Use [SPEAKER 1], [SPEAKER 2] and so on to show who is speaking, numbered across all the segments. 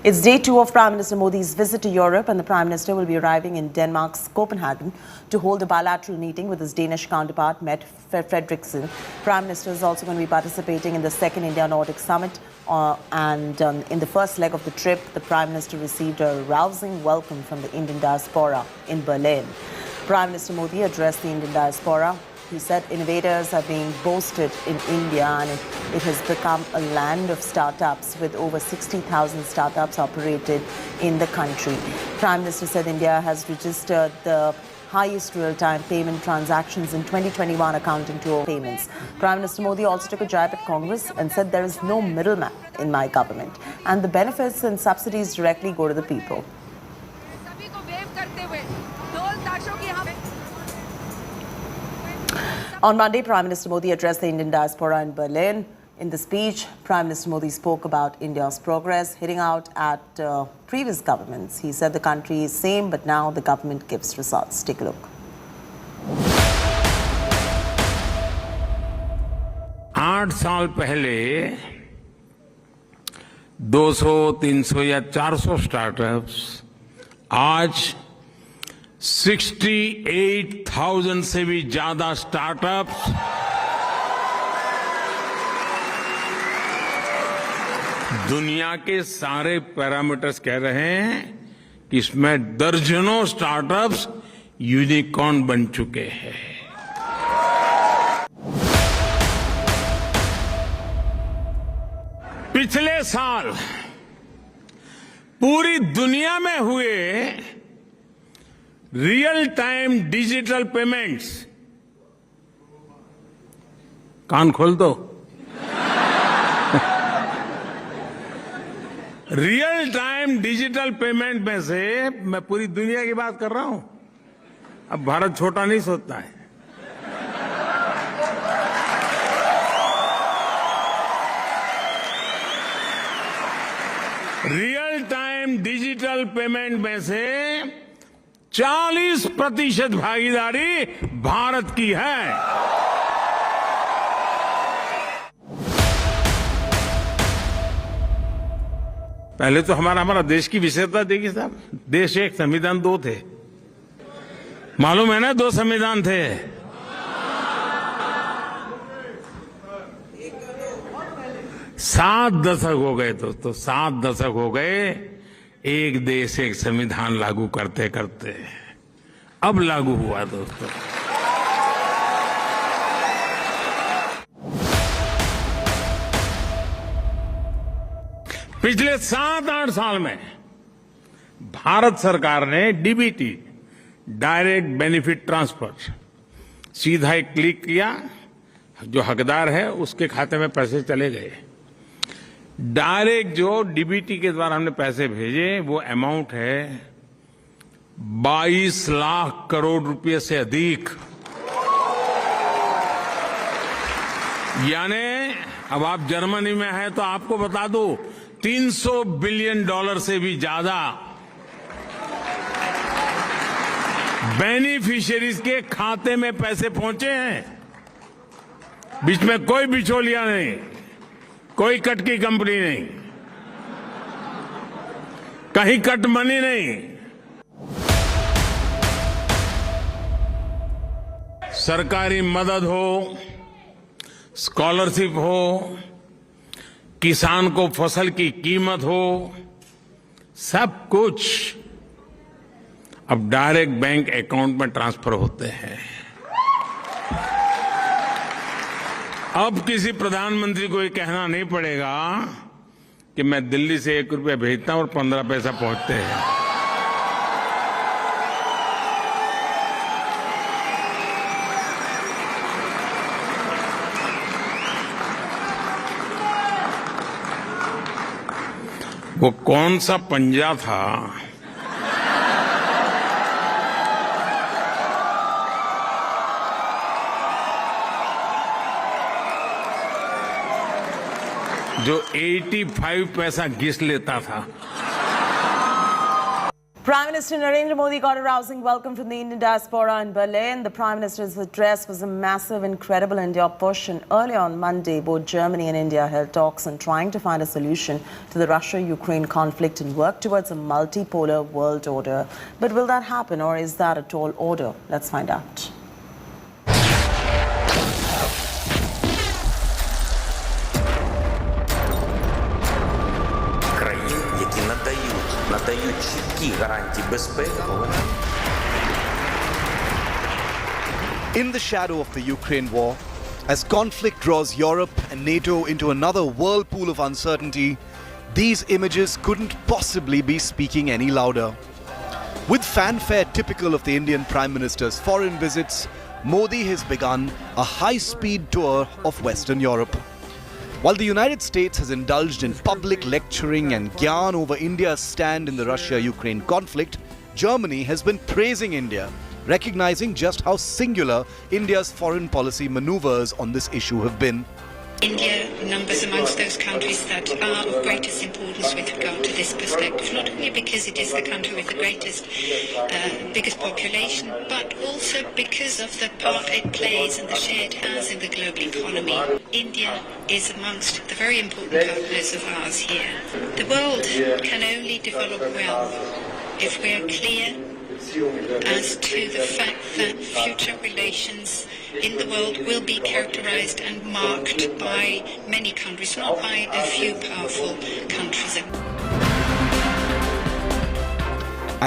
[SPEAKER 1] It's day 2 of Prime Minister Modi's visit to Europe, and the Prime Minister will be arriving in Denmark's Copenhagen to hold a bilateral meeting with his Danish counterpart, Mette Frederiksen. Prime Minister is also going to be participating in the second India-Nordic Summit, in the first leg of the trip, the Prime Minister received a rousing welcome from the Indian diaspora in Berlin. Prime Minister Modi addressed the Indian diaspora. He said innovators are being boosted in India, and it has become a land of startups with over 60,000 startups operated in the country. Prime Minister said India has registered the highest real-time payment transactions in 2021, accounting to all payments. Prime Minister Modi also took a jab at Congress and said there is no middleman in my government, and the benefits and subsidies directly go to the people. On Monday, Prime Minister Modi addressed the Indian diaspora in Berlin. In the speech, Prime Minister Modi spoke about India's progress, hitting out at previous governments. He said the country is same, but now the government gives results. Take a look.
[SPEAKER 2] 8 साल पहले 200, 300 या 400 startups आज 68,000 से भी ज्यादा startups दुनिया के सारे पैरामीटर्स कह रहे हैं कि इसमें दर्जनों स्टार्टअप्स यूनिकॉर्न बन चुके हैं। पिछले साल पूरी दुनिया में हुए रियल टाइम डिजिटल पेमेंट्स, कान खोल दो, रियल टाइम डिजिटल पेमेंट में से मैं पूरी दुनिया की बात कर रहा हूं। अब भारत छोटा नहीं सोचता है। रियल टाइम डिजिटल पेमेंट में से 40% भागीदारी भारत की है। पहले तो हमारा देश की विशेषता देखिए साहब, देश एक संविधान 2 थे, मालूम है ना, 2 संविधान थे। सात दशक हो गए दोस्तों, 7 दशक हो गए एक देश एक संविधान लागू करते करते। अब लागू हुआ दोस्तों। पिछले 7-8 साल में भारत सरकार ने डीबीटी, डायरेक्ट बेनिफिट ट्रांसफर, सीधा एक क्लिक किया, जो हकदार है उसके खाते में पैसे चले गए। डायरेक्ट जो डीबीटी के द्वारा हमने पैसे भेजे वो अमाउंट है 22 लाख करोड़ रुपए से अधिक। यानी अब आप जर्मनी में हैं तो आपको बता दूं, $300 बिलियन से भी ज्यादा बेनिफिशियरीज के खाते में पैसे पहुंचे हैं। बीच में कोई बिचौलिया नहीं, कोई कट की कंपनी नहीं, कहीं कट मनी नहीं। सरकारी मदद हो, स्कॉलरशिप हो, किसान को फसल की कीमत हो, सब कुछ अब डायरेक्ट बैंक अकाउंट में ट्रांसफर होते हैं। अब किसी प्रधानमंत्री को ये कहना नहीं पड़ेगा कि मैं दिल्ली से 1 रुपया भेजता हूं और 15 पैसा पहुंचते हैं। वो कौन सा पंजा था जो 85 पैसा घिस लेता था।
[SPEAKER 1] Prime Minister Narendra Modi got a rousing welcome from the Indian diaspora in Berlin. The Prime Minister's address was a massive, incredible India push. And earlier on Monday, both Germany and India held talks on trying to find a solution to the Russia-Ukraine conflict and work towards a multipolar world order. But will that happen, or is that a tall order? Let's find out.
[SPEAKER 3] надають чіткі гарантії безпеки.
[SPEAKER 4] In the shadow of the Ukraine war, as conflict draws Europe and NATO into another whirlpool of uncertainty, these images couldn't possibly be speaking any louder. With fanfare typical of the Indian Prime Minister's foreign visits, Modi has begun a high-speed tour of Western Europe. While the United States has indulged in public lecturing and gyan over India's stand in the Russia-Ukraine conflict, Germany has been praising India, recognizing just how singular India's foreign policy maneuvers on this issue have been.
[SPEAKER 5] India numbers amongst those countries that are of greatest importance with regard to this perspective, not only because it is the country with the biggest population, but also because of the part it plays and the share it has in the global economy. India is amongst the very important partners of ours here. The world can only develop well if we are clear as to the fact that future relations in the world will be characterized and marked by many countries, not by a few powerful countries.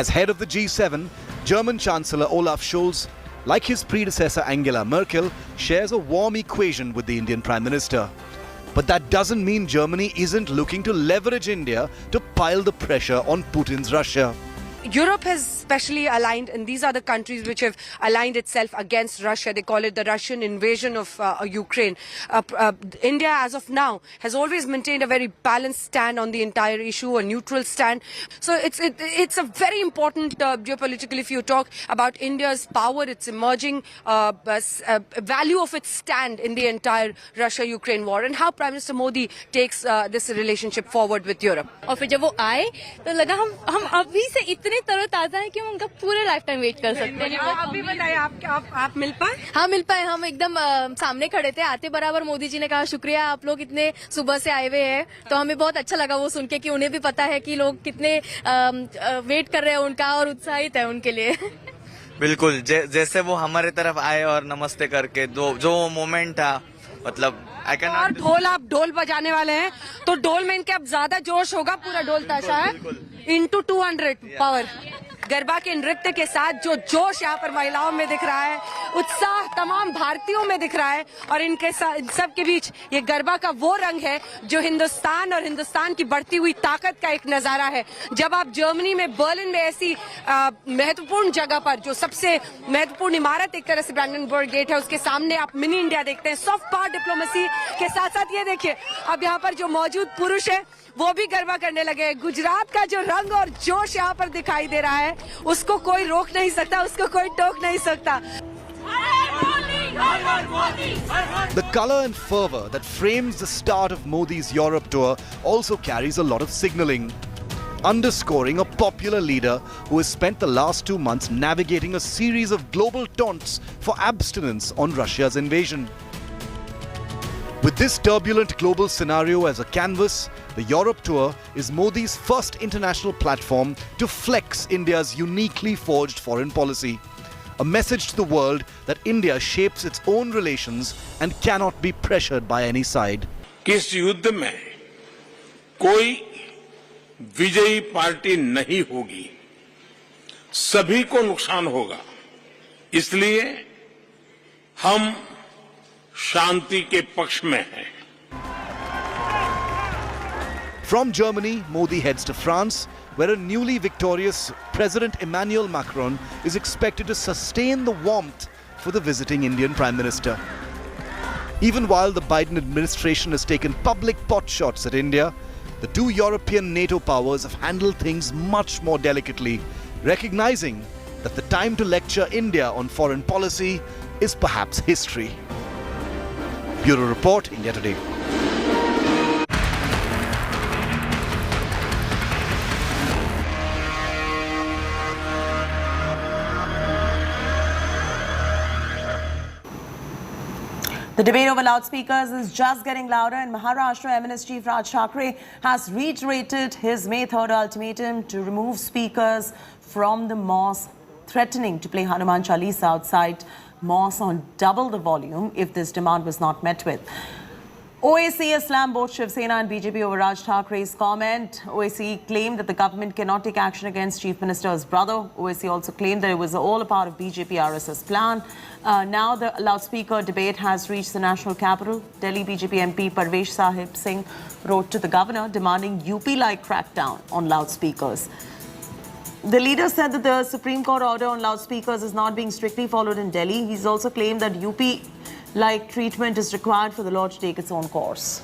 [SPEAKER 4] As head of the G7, German Chancellor Olaf Scholz, like his predecessor Angela Merkel, shares a warm equation with the Indian Prime Minister. But that doesn't mean Germany isn't looking to leverage India to pile the pressure on Putin's Russia.
[SPEAKER 6] Europe has specially aligned, and these are the countries which have aligned itself against Russia. They call it the Russian invasion of Ukraine. India, as of now, has always maintained a very balanced stand on the entire issue, a neutral stand. So it's a very important geopolitical, if you talk about India's power, its emerging value of its stand in the entire Russia-Ukraine war, and how Prime Minister Modi takes this relationship forward with Europe.
[SPEAKER 7] और फिर जब वो आए तो लगा हम अभी से इतने तरोताजा है कि हम उनका पूरे लाइफ टाइम वेट कर सकते हैं।
[SPEAKER 6] आप भी बताइए, आप मिल पाए?
[SPEAKER 7] हाँ, मिल पाए। हम एकदम सामने खड़े थे, आते बराबर मोदी जी ने कहा शुक्रिया, आप लोग इतने सुबह से आए हुए हैं। तो हमें बहुत अच्छा लगा वो सुन के कि उन्हें भी पता है कि लोग कितने वेट कर रहे हैं उनका और उत्साहित है उनके लिए।
[SPEAKER 8] बिल्कुल, जैसे वो हमारे तरफ आए और नमस्ते करके जो मोमेंट था, मतलब
[SPEAKER 6] और ढोल, आप ढोल बजाने वाले हैं तो ढोल में इनके अब ज्यादा जोश होगा, पूरा ढोल ताशा है इंटू 200 पावर। गरबा के नृत्य के साथ जो जोश यहाँ पर महिलाओं में दिख रहा है, उत्साह तमाम भारतीयों में दिख रहा है, और इनके सबके बीच ये गरबा का वो रंग है जो हिंदुस्तान और हिंदुस्तान की बढ़ती हुई ताकत का एक नजारा है। जब आप जर्मनी में बर्लिन में ऐसी महत्वपूर्ण जगह पर, जो सबसे महत्वपूर्ण इमारत एक तरह से ब्रांडेनबर्ग गेट है, उसके सामने आप मिनी इंडिया देखते हैं, सॉफ्ट पावर डिप्लोमेसी के साथ साथ ये देखिए अब यहाँ पर जो मौजूद पुरुष है वो भी गरबा करने लगे। गुजरात का जो रंग और जोश यहाँ पर दिखाई दे रहा है, उसको कोई रोक नहीं सकता, उसको कोई टोक नहीं सकता।
[SPEAKER 4] The color and fervor that frames the start of Modi's Europe tour also carries a lot of signaling, underscoring a popular leader who has spent the last 2 months navigating a series of global taunts for abstinence on Russia's invasion. With this turbulent global scenario as a canvas, the Europe tour is Modi's first international platform to flex India's uniquely forged foreign policy. A message to the world that India shapes its own relations and cannot be pressured by any side.
[SPEAKER 2] किस युद्ध में कोई विजयी party नहीं होगी, सभी को नुकसान होगा। इसलिए हम शांति के पक्ष में हैं।
[SPEAKER 4] From Germany, Modi heads to France, where a newly victorious President Emmanuel Macron is expected to sustain the warmth for the visiting Indian Prime Minister. Even while the Biden administration has taken public potshots at India, the two European NATO powers have handled things much more delicately, recognizing that the time to lecture India on foreign policy is perhaps history. Bureau Report, India Today.
[SPEAKER 1] The debate over loudspeakers is just getting louder. In Maharashtra, MNS Chief Raj Thackeray has reiterated his May 3rd ultimatum to remove speakers from the mosque, threatening to play Hanuman Chalisa outside mosque on double the volume if this demand was not met with. OAC slammed both Shiv Sena and BJP over Raj Thackeray's comment. OAC claimed that the government cannot take action against Chief Minister's brother. OAC also claimed that it was all a part of BJP RSS plan. Now the loudspeaker debate has reached the national capital. Delhi BJP MP Parvesh Sahib Singh wrote to the governor demanding UP-like crackdown on loudspeakers. The leader said that the Supreme Court order on loudspeakers is not being strictly followed in Delhi. He's also claimed that UP-like treatment is required for the law to take its own course.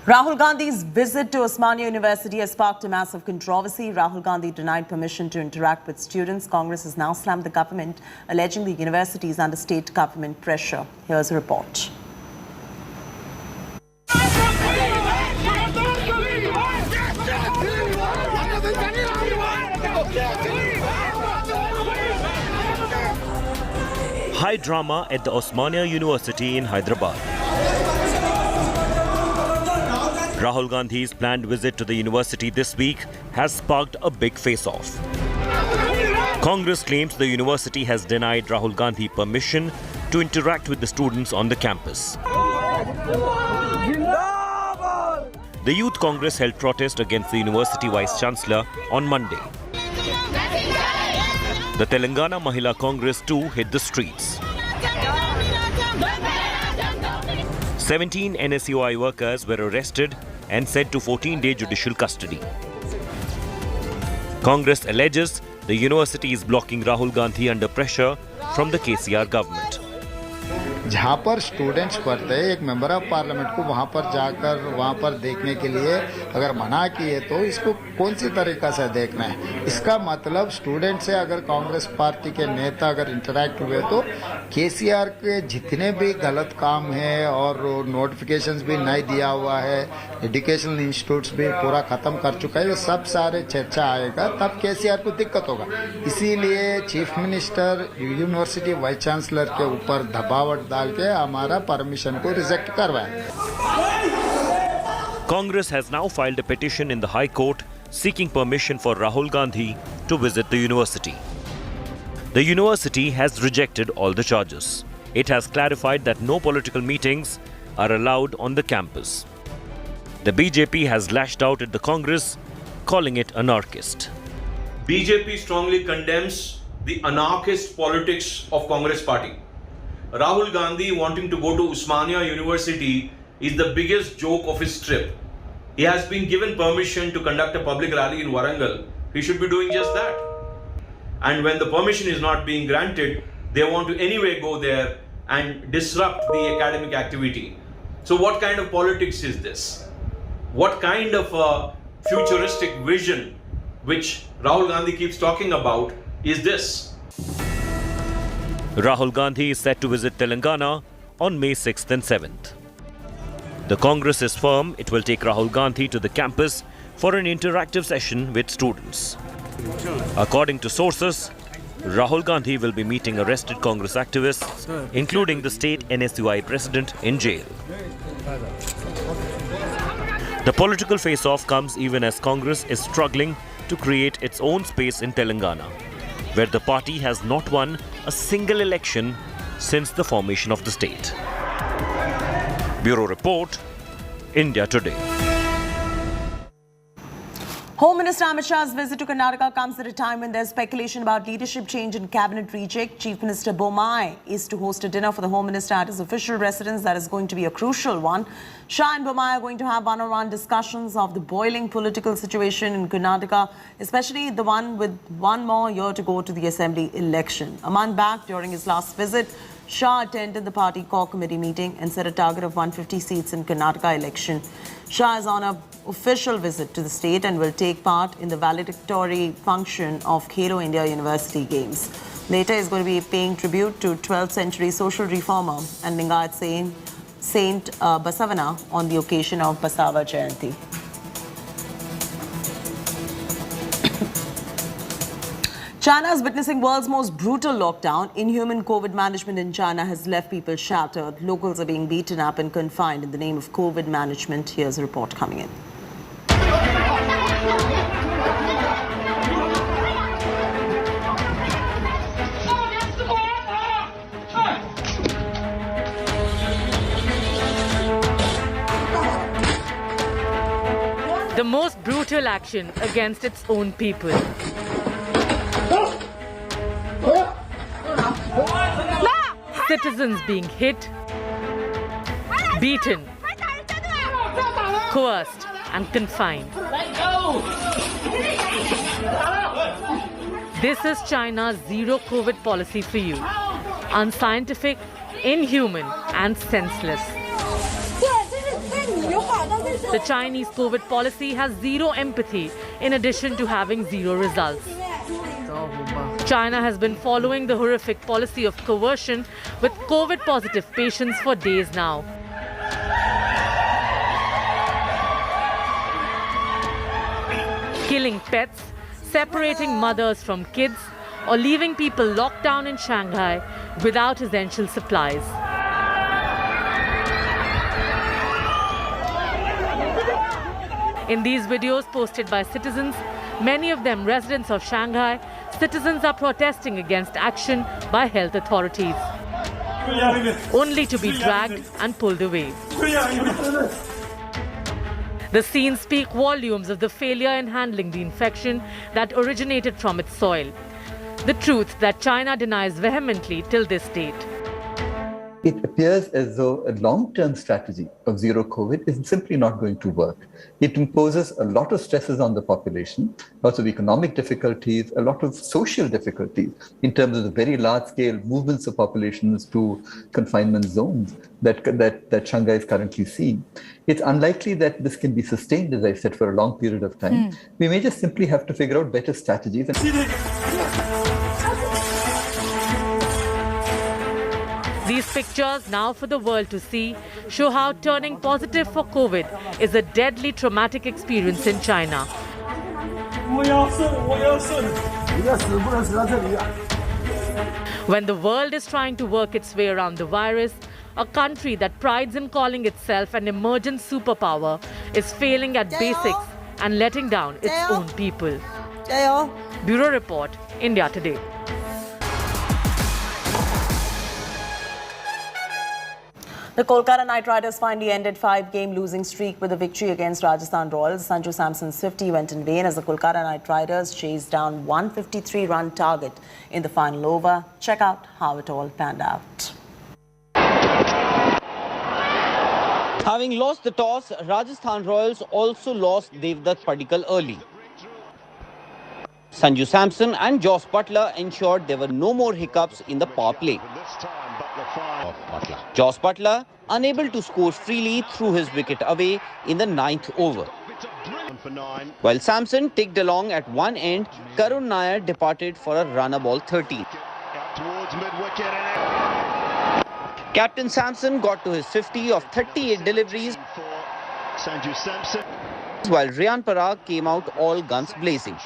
[SPEAKER 1] Rahul Gandhi's visit to Osmania University has sparked a massive controversy. Rahul Gandhi denied permission to interact with students. Congress has now slammed the government, alleging the university is under state government pressure. Here's a report.
[SPEAKER 9] High drama at the Osmania University in Hyderabad. Rahul Gandhi's planned visit to the university this week has sparked a big face-off. Congress claims the university has denied Rahul Gandhi permission to interact with the students on the campus. The Youth Congress held protest against the university Vice-Chancellor on Monday. The Telangana Mahila Congress too hit the streets. 17 NSUI workers were arrested and sent to 14-day judicial custody. Congress alleges the university is blocking Rahul Gandhi under pressure from the KCR government.
[SPEAKER 10] जहाँ पर students पढ़ते हैं, एक member of parliament को वहाँ पर जाकर वहाँ पर देखने के लिए अगर मना किए तो इसको कौन सी तरीका से देखना है? इसका मतलब स्टूडेंट से अगर कांग्रेस पार्टी के नेता अगर इंटरैक्ट हुए तो केसीआर के जितने भी गलत काम है और नोटिफिकेशंस भी नहीं दिया हुआ है, एजुकेशनल इंस्टीट्यूट्स भी पूरा खत्म कर चुका है, ये सब सारे चर्चा आएगा तब केसीआर को दिक्कत होगा. इसीलिए chief minister university vice chancellor के ऊपर दबाव डाल के हमारा परमिशन को रिजेक्ट करवाया.
[SPEAKER 9] Congress has now filed a petition in the High Court seeking permission for Rahul Gandhi to visit the university. The university has rejected all the charges. It has clarified that no political meetings are allowed on the campus. The BJP has lashed out at the Congress, calling it anarchist.
[SPEAKER 11] BJP strongly condemns the anarchist politics of Congress party. Rahul Gandhi wanting to go to Osmania University is the biggest joke of his trip. He has been given permission to conduct a public rally in Warangal. He should be doing just that. And when the permission is not being granted, they want to anyway go there and disrupt the academic activity. So what kind of politics is this? What kind of a futuristic vision which Rahul Gandhi keeps talking about is this?
[SPEAKER 9] Rahul Gandhi is set to visit Telangana on May 6th and 7th. The Congress is firm it will take Rahul Gandhi to the campus for an interactive session with students. According to sources, Rahul Gandhi will be meeting arrested Congress activists, including the state NSUI president, in jail. The political face-off comes even as Congress is struggling to create its own space in Telangana, where the party has not won a single election since the formation of the state. Bureau Report, India Today.
[SPEAKER 1] Home Minister Amit Shah's visit to Karnataka comes at a time when there's speculation about leadership change and cabinet reject. Chief Minister Bommai is to host a dinner for the Home Minister at his official residence. That is going to be a crucial one. Shah and Bommai are going to have one-on-one discussions of the boiling political situation in Karnataka, especially the one with one more year to go to the assembly election. A month back, during his last visit, Shah attended the party core committee meeting and set a target of 150 seats in Karnataka election. Shah is on an official visit to the state and will take part in the valedictory function of Khelo India University Games. Later, he's going to be paying tribute to 12th century social reformer and Lingayat Saint Basavana on the occasion of Basava Jayanti. China is witnessing world's most brutal lockdown. Inhuman COVID management in China has left people shattered. Locals are being beaten up and confined in the name of COVID management. Here's a report coming in.
[SPEAKER 12] The most brutal action against its own people. Citizens being hit, beaten, coerced and confined. This is China's zero COVID policy for you. Unscientific, inhuman and senseless. The Chinese COVID policy has zero empathy in addition to having zero results. China has been following the horrific policy of coercion with COVID-positive patients for days now. Killing pets, separating mothers from kids, or leaving people locked down in Shanghai without essential supplies. In these videos posted by citizens, many of them residents of Shanghai, citizens are protesting against action by health authorities, only to be dragged and pulled away. The scenes speak volumes of the failure in handling the infection that originated from its soil. The truth that China denies vehemently till this date.
[SPEAKER 13] It appears as though a long-term strategy of zero COVID is simply not going to work. It imposes a lot of stresses on the population, lots of economic difficulties, a lot of social difficulties in terms of the very large-scale movements of populations to confinement zones that Shanghai is currently seeing. It's unlikely that this can be sustained, as I said, for a long period of time. We may just simply have to figure out better strategies.
[SPEAKER 12] These pictures, now for the world to see, show how turning positive for COVID is a deadly traumatic experience in China. When the world is trying to work its way around the virus, a country that prides in calling itself an emergent superpower is failing at basics and letting down its own people. Bureau Report, India Today.
[SPEAKER 1] The Kolkata Knight Riders finally ended 5-game losing streak with a victory against Rajasthan Royals. Sanju Samson's 50 went in vain as the Kolkata Knight Riders chased down 153-run target in the final over. Check out how it all panned out.
[SPEAKER 14] Having lost the toss, Rajasthan Royals also lost Devdutt Padikkal early. Sanju Samson and Joss Butler ensured there were no more hiccups in the power play. Joss Butler unable to score freely threw his wicket away in the 9th over. While Samson ticked along at one end, Karun Nair departed for a run ball 13. Captain Samson got to his 50 of 38 deliveries, while Riyan Parag came out all guns blazing.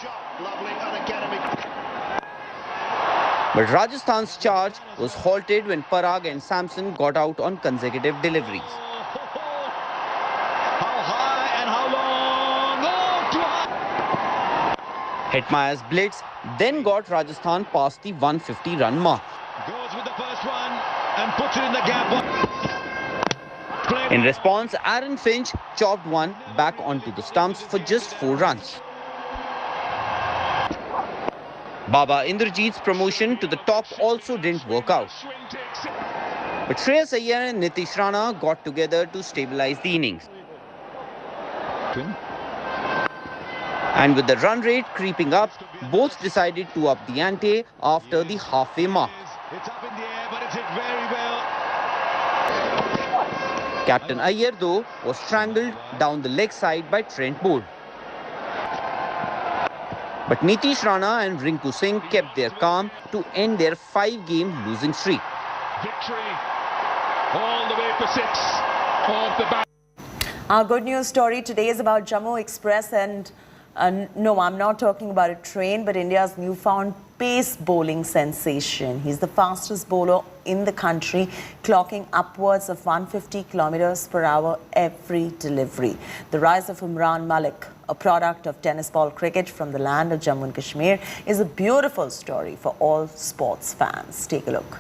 [SPEAKER 14] But Rajasthan's charge was halted when Parag and Samson got out on consecutive deliveries. Hetmeyer's blitz then got Rajasthan past the 150-run mark.
[SPEAKER 15] Goes with the first one and puts it in the gap.
[SPEAKER 14] In response, Aaron Finch chopped one back onto the stumps for just 4 runs. Baba Indrajit's promotion to the top also didn't work out. But Shreyas Iyer and Nitish Rana got together to stabilize the innings. And with the run rate creeping up, both decided to up the ante after the halfway mark.
[SPEAKER 15] It's up in the air, but it's hit very well.
[SPEAKER 14] Captain Iyer, though, was strangled down the leg side by Trent Boult. But Nitish Rana and Rinku Singh kept their calm to end their 5-game losing streak.
[SPEAKER 15] Victory all the way for 6 off the bat.
[SPEAKER 1] Our good news story today is about Jammu Express and no, I'm not talking about a train, but India's newfound pace bowling sensation. He's the fastest bowler in the country, clocking upwards of 150 kilometers per hour every delivery. The rise of Umran Malik, a product of tennis ball cricket from the land of Jammu and Kashmir, is a beautiful story for all sports fans. Take a look.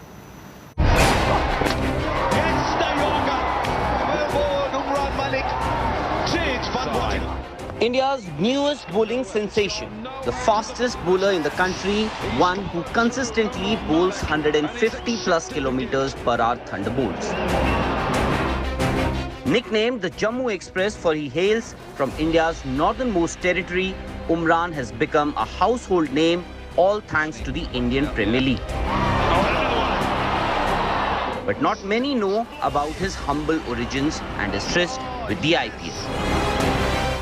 [SPEAKER 14] India's newest bowling sensation, the fastest bowler in the country, one who consistently bowls 150 plus kilometers per hour thunderbolts. Nicknamed the Jammu Express for he hails from India's northernmost territory, Umran has become a household name, all thanks to the Indian Premier League. But not many know about his humble origins and his tryst with the IPL.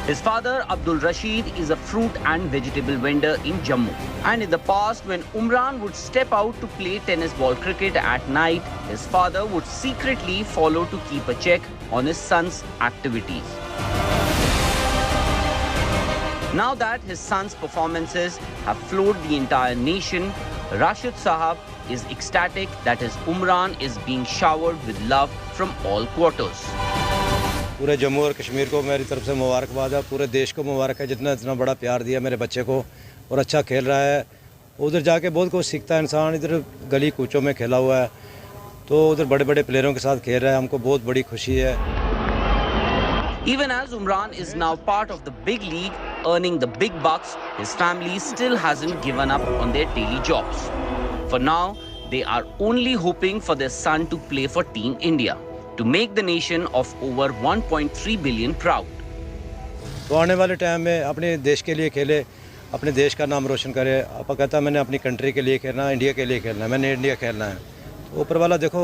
[SPEAKER 14] His father, Abdul Rashid, is a fruit and vegetable vendor in Jammu. And in the past, when Umran would step out to play tennis ball cricket at night, his father would secretly follow to keep a check on his son's activities. Now that his son's performances have floored the entire nation, Rashid Sahab is ecstatic that his Umran is being showered with love from all quarters.
[SPEAKER 16] पूरे जम्मू और कश्मीर को मेरी तरफ से मुबारकबाद है, पूरे देश को मुबारक है जितना इतना बड़ा प्यार दिया मेरे बच्चे को और अच्छा खेल रहा है। उधर जाके बहुत कुछ सीखता है इंसान, इधर गली कूचों में खेला हुआ है तो उधर बड़े-बड़े प्लेयरों के साथ खेल रहा है, हमको बहुत बड़ी खुशी है।
[SPEAKER 14] Even as Umran is now part of the big league, earning the big bucks, his family still hasn't given up on their daily jobs. For now, they are only hoping for their son to play for Team India, to make the nation of over 1.3 billion proud.
[SPEAKER 16] तो आने वाले time में अपने देश के लिए खेले, अपने देश का नाम रोशन करे। आपा कहता है मैंने अपनी कंट्री के लिए खेलना है, इंडिया के लिए खेलना है, मैंने इंडिया खेलना है। तो ऊपर वाला देखो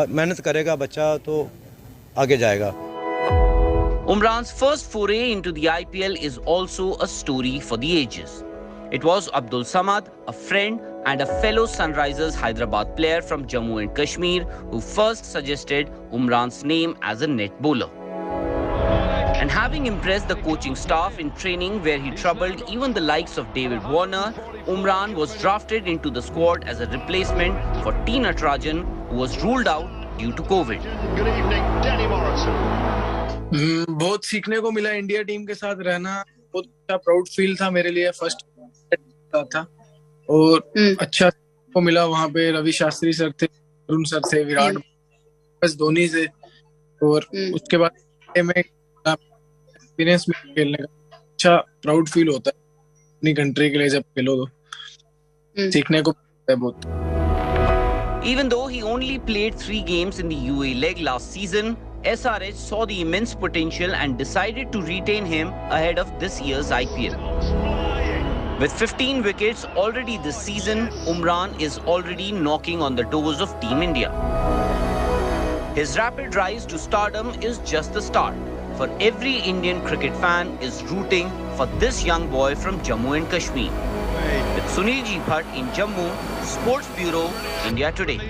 [SPEAKER 16] मेहनत करेगा बच्चा तो आगे जाएगा।
[SPEAKER 14] Umran's first foray into the IPL is also a story for the ages. It was Abdul Samad, a friend and a fellow Sunrisers Hyderabad player from Jammu and Kashmir, who first suggested Umran's name as a net bowler. And having impressed the coaching staff in training where he troubled even the likes of David Warner, Umran was drafted into the squad as a replacement for T. Natarajan, who was ruled out due to COVID.
[SPEAKER 15] Good evening, Danny Morrison.
[SPEAKER 17] बहुत सीखने को मिला India team के साथ रहना, बहुत अच्छा proud feel था मेरे लिए। फर्स्ट था और अच्छा को मिला वहाँ पे। रवि शास्त्री सर थे, अरुण सर थे, विराट बस धोनी से। और उसके बाद में एक्सपीरियंस में खेलने का अच्छा प्राउड फील होता है अपनी कंट्री के लिए जब खेलो तो सीखने को मिलता है बहुत।
[SPEAKER 14] Even though he only played 3 games in the UAE leg last season, SRH saw the immense potential and decided to retain him ahead of this year's IPL. With 15 wickets already this season, Umran is already knocking on the doors of Team India. His rapid rise to stardom is just the start, for every Indian cricket fan is rooting for this young boy from Jammu and Kashmir. With Sunil Ji Bhatt in Jammu, Sports Bureau, India Today.